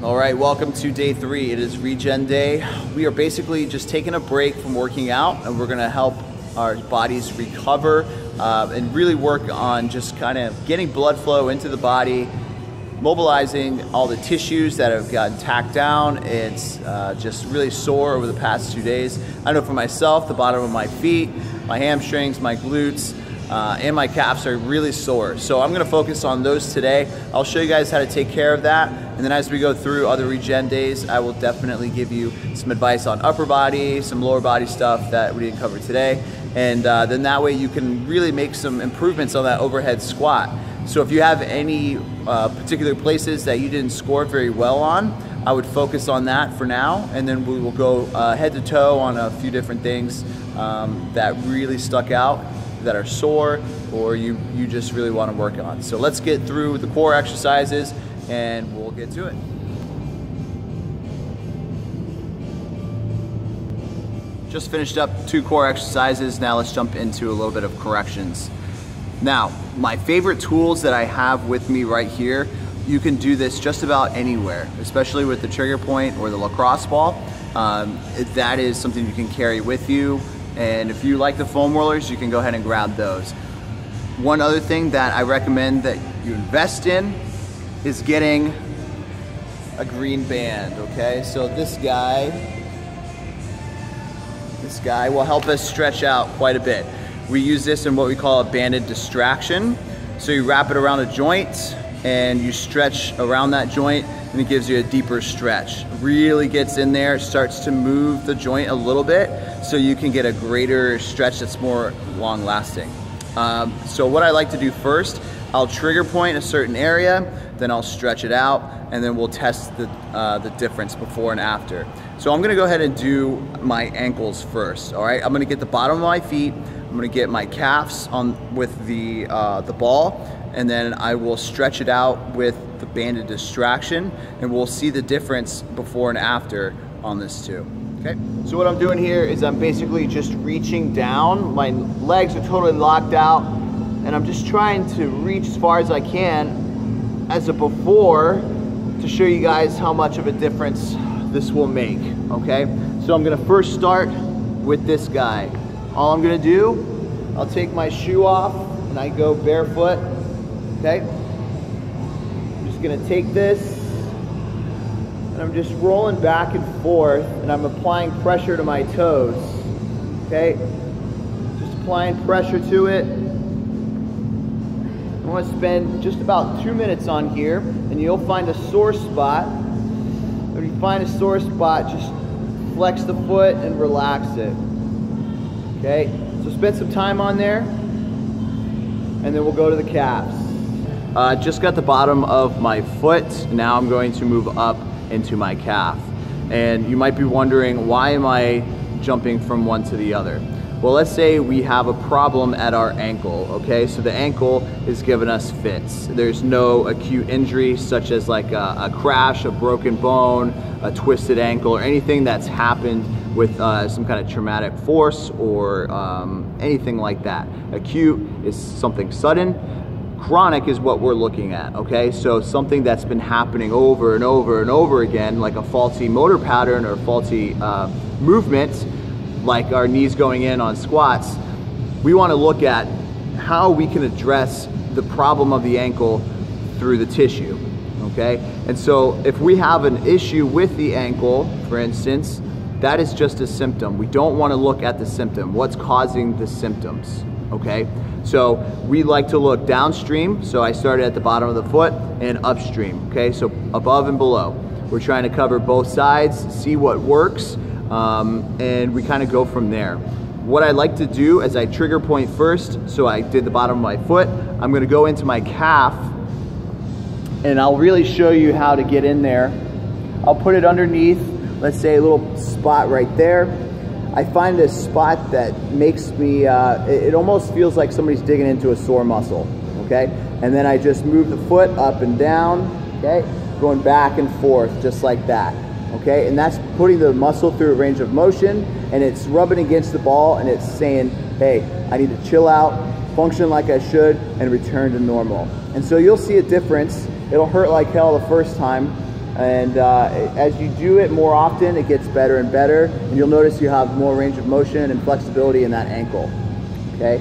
All right, welcome to day 3. It is Regen Day. We are basically just taking a break from working out, and we're gonna help our bodies recover and really work on just kind of getting blood flow into the body, mobilizing all the tissues that have gotten tacked down. It's just really sore over the past 2 days. I know for myself, the bottom of my feet, my hamstrings, my glutes, and my calves are really sore. So I'm gonna focus on those today. I'll show you guys how to take care of that. And then as we go through other Regen days, I will definitely give you some advice on upper body, some lower body stuff that we didn't cover today. And then that way you can really make some improvements on that overhead squat. So if you have any particular places that you didn't score very well on, I would focus on that for now. And then we will go head to toe on a few different things that really stuck out, that are sore, or you just really want to work on. So let's get through the core exercises and we'll get to it. Just finished up 2 core exercises. Now let's jump into a little bit of corrections. Now, my favorite tools that I have with me right here, you can do this just about anywhere, especially with the trigger point or the lacrosse ball. That is something you can carry with you. And if you like the foam rollers, you can go ahead and grab those. One other thing that I recommend that you invest in is getting a green band, okay? So this guy will help us stretch out quite a bit. We use this in what we call a banded distraction. So you wrap it around a joint and you stretch around that joint, and it gives you a deeper stretch. Really gets in there, starts to move the joint a little bit so you can get a greater stretch that's more long lasting. So what I like to do first, I'll trigger point a certain area, then I'll stretch it out, and then we'll test the difference before and after. So I'm gonna go ahead and do my ankles first, all right? I'm gonna get the bottom of my feet, I'm gonna get my calves on with the ball, and then I will stretch it out with the banded distraction, and we'll see the difference before and after on this too. Okay, so what I'm doing here is I'm basically just reaching down. My legs are totally locked out, and I'm just trying to reach as far as I can as a before to show you guys how much of a difference this will make, okay? So I'm gonna first start with this guy. All I'm gonna do, I'll take my shoe off and I go barefoot, okay? I'm just gonna take this and I'm just rolling back and forth, and I'm applying pressure to my toes, okay? Just applying pressure to it. I want to spend just about 2 minutes on here, and you'll find a sore spot. When you find a sore spot, just flex the foot and relax it, okay? So spend some time on there, and then we'll go to the calves. Just got the bottom of my foot. Now I'm going to move up into my calf. And you might be wondering, why am I jumping from one to the other? Well, let's say we have a problem at our ankle, okay? So the ankle is giving us fits. There's no acute injury such as like a crash, a broken bone, a twisted ankle, or anything that's happened with some kind of traumatic force or anything like that. Acute is something sudden. Chronic is what we're looking at, okay? So something that's been happening over and over and over again, like a faulty motor pattern or faulty movement, like our knees going in on squats. We want to look at how we can address the problem of the ankle through the tissue, okay? And so if we have an issue with the ankle, for instance, that is just a symptom. We don't want to look at the symptom. What's causing the symptoms, okay? So we like to look downstream. So I started at the bottom of the foot and upstream, okay? So above and below. We're trying to cover both sides, see what works, and we kind of go from there. What I like to do is I trigger point first. So I did the bottom of my foot. I'm gonna go into my calf, and I'll really show you how to get in there. I'll put it underneath, let's say a little spot right there. I find this spot that makes me, it almost feels like somebody's digging into a sore muscle, okay? And then I just move the foot up and down, okay? Going back and forth, just like that, okay? And that's putting the muscle through a range of motion, and it's rubbing against the ball, and it's saying, hey, I need to chill out, function like I should, and return to normal. And so you'll see a difference. It'll hurt like hell the first time, And as you do it more often, it gets better and better, and you'll notice you have more range of motion and flexibility in that ankle, okay?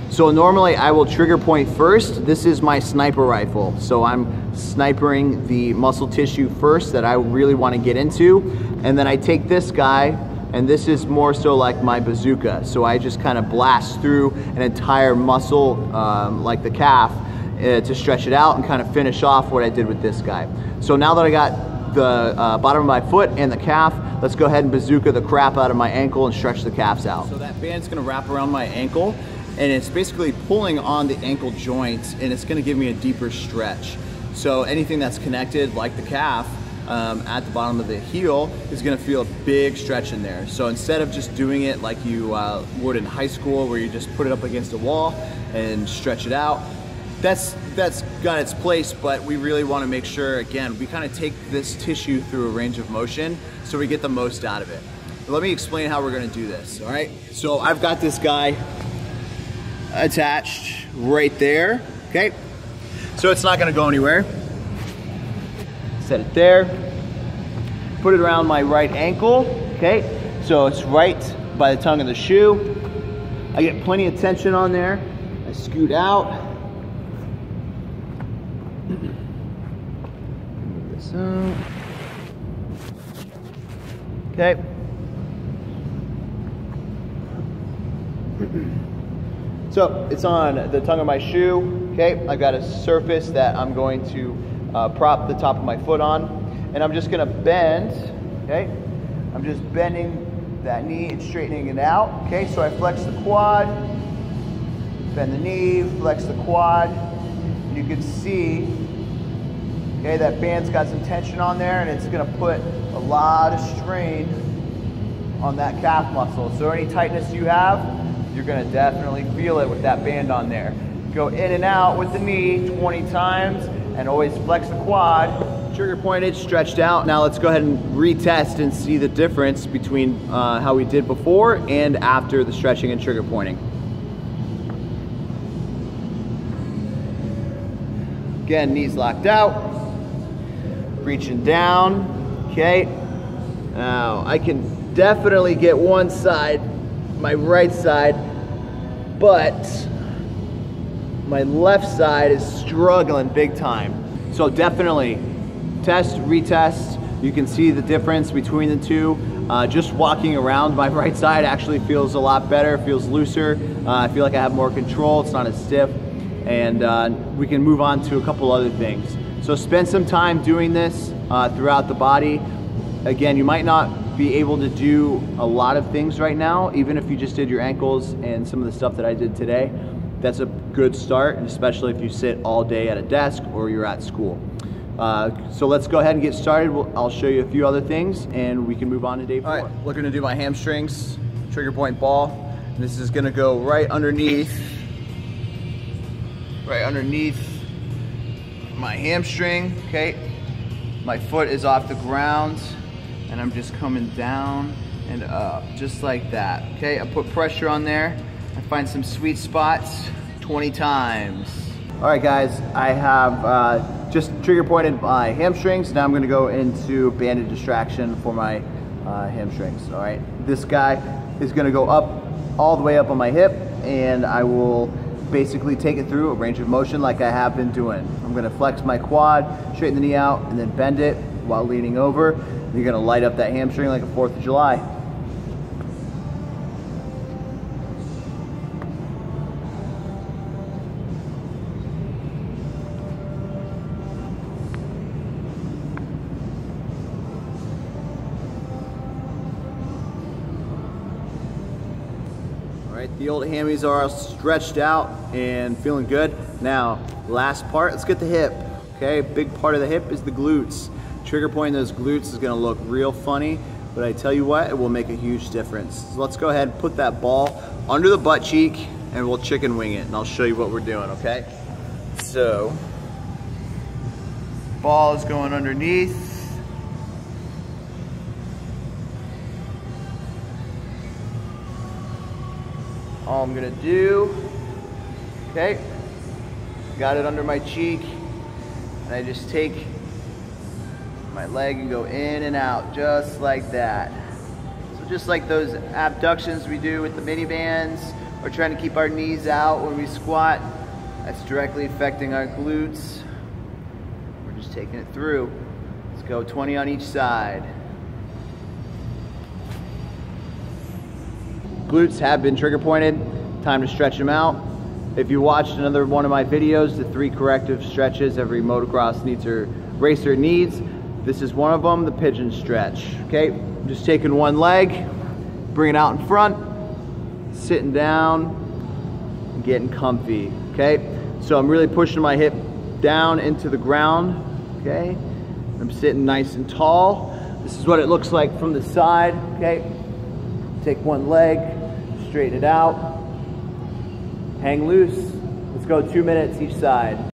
So normally I will trigger point first. This is my sniper rifle. So I'm snipering the muscle tissue first that I really want to get into. And then I take this guy, and this is more so like my bazooka. So I just kind of blast through an entire muscle, like the calf, to stretch it out and kind of finish off what I did with this guy. So now that I got the bottom of my foot and the calf, let's go ahead and bazooka the crap out of my ankle and stretch the calves out. So that band's gonna wrap around my ankle, and it's basically pulling on the ankle joint, and it's gonna give me a deeper stretch. So anything that's connected, like the calf, at the bottom of the heel, is gonna feel a big stretch in there. So instead of just doing it like you would in high school, where you just put it up against a wall and stretch it out, that's got its place, but we really wanna make sure, again, we kind of take this tissue through a range of motion so we get the most out of it. Let me explain how we're gonna do this, all right? So I've got this guy attached right there, okay? So it's not gonna go anywhere. Set it there, put it around my right ankle, okay? So it's right by the tongue of the shoe. I get plenty of tension on there. I scoot out. Move this out. Okay. So it's on the tongue of my shoe, okay? I've got a surface that I'm going to prop the top of my foot on, and I'm just gonna bend, okay? I'm just bending that knee and straightening it out, okay? So I flex the quad, bend the knee, flex the quad. You can see, okay, that band's got some tension on there, and it's gonna put a lot of strain on that calf muscle. So any tightness you have, you're gonna definitely feel it with that band on there. Go in and out with the knee 20 times, and always flex the quad. Trigger pointed, stretched out. Now let's go ahead and retest and see the difference between how we did before and after the stretching and trigger pointing. Again, knees locked out, reaching down, okay? Now I can definitely get one side, my right side, but my left side is struggling big time. So definitely test, retest. You can see the difference between the two. Just walking around, my right side actually feels a lot better, feels looser. I feel like I have more control, it's not as stiff. And we can move on to a couple other things. So spend some time doing this throughout the body. Again, you might not be able to do a lot of things right now, even if you just did your ankles and some of the stuff that I did today. That's a good start, especially if you sit all day at a desk or you're at school. So let's go ahead and get started. I'll show you a few other things and we can move on to day 4. All right, we're gonna do my hamstrings, trigger point ball. And this is gonna go right underneath my hamstring, okay? My foot is off the ground and I'm just coming down and up, just like that, okay? I put pressure on there. I find some sweet spots 20 times. All right, guys, I have just trigger pointed my hamstrings. Now I'm gonna go into banded distraction for my hamstrings, all right? This guy is gonna go up, all the way up on my hip, and I will basically take it through a range of motion like I have been doing. I'm gonna flex my quad, straighten the knee out, and then bend it while leaning over. You're gonna light up that hamstring like a 4th of July. The old hammies are all stretched out and feeling good. Now, last part, let's get the hip, okay? Big part of the hip is the glutes. Trigger pointing those glutes is gonna look real funny, but I tell you what, it will make a huge difference. So let's go ahead and put that ball under the butt cheek and we'll chicken wing it, and I'll show you what we're doing, okay? So, ball is going underneath. All I'm gonna do Okay, got it under my cheek, and I just take my leg and go in and out just like that. So just like those abductions we do with the mini bands, or trying to keep our knees out when we squat, that's directly affecting our glutes. We're just taking it through. Let's go 20 on each side. Glutes have been trigger pointed. Time to stretch them out. If you watched another one of my videos, the 3 corrective stretches every motocross racer needs, this is one of them, the pigeon stretch. Okay, I'm just taking one leg, bring it out in front, sitting down, and getting comfy. Okay, so I'm really pushing my hip down into the ground. Okay, I'm sitting nice and tall. This is what it looks like from the side. Okay, take one leg, straighten it out, hang loose. Let's go 2 minutes each side.